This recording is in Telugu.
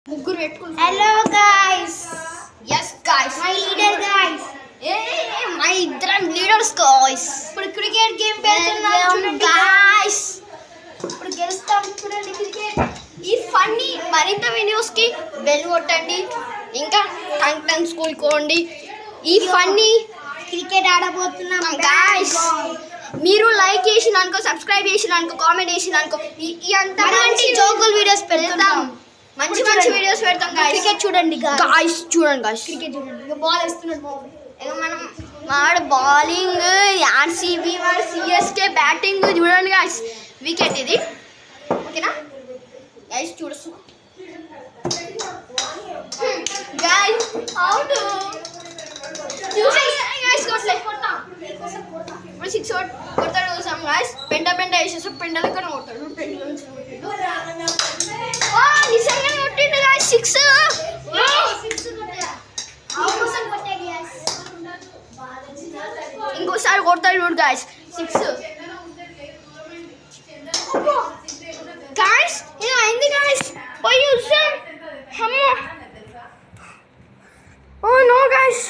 ముగ్గురు పెట్టుకుంటాం. Hello guys, yes guys, my leader guys, my ఇద్దరం లీడర్స్ గాయ్స్. ఇప్పుడు క్రికెట్ గేమ్ పెడుతున్నాం చూడండి గాయ్స్, ఇప్పుడు గెలుస్తాం చూడండి క్రికెట్. ఈ ఫన్నీ మరింత వీడియోస్ కి బెల్ కొట్టండి, ఇంకా టంగ్ టంగ్ స్కూల్ కోండి. ఈ ఫన్నీ క్రికెట్ ఆడబోతున్నాం గాయ్స్. మీరు లైక్ చేసినానుకో, సబ్స్క్రైబ్ చేసినానుకో, కామెంట్ చేసినానుకో ఈ అంతా మంచి జోకుల్ వీడియోస్ పెడతాం. మంచి మంచి వీడియోస్ పెడతాం గాయ్స్. క్రికెట్ చూడండి గాయ్స్, చూడండి గాయ్స్, క్రికెట్ చూడండి. ఇక బాల్ వేస్తున్నాడు. ఇక మనం వాడు బౌలింగ్, ఆర్సీబీ వాడు సిఎస్కే బ్యాటింగ్ చూడండి గాయ్స్. వికెట్ ఇది, ఓకేనా గాయ్స్? చూడొచ్చు గాయ్స్, అవుట్ ఇప్పుడు 6 కొడతాడు చూసాం గాయ్స్. పెంట వేసేసి పెంట లెక్కన కొడతాడు. నిజంగా కొట్టిండు గాయ్స్ 6. ఇంకోసారి కొడతాడు చూడు గాయ్స్ 6. గాయ్స్ ఇది అయింది గాయ్స్, పోయి చూసాం. అమ్మో, ఓ నో గాయ్స్.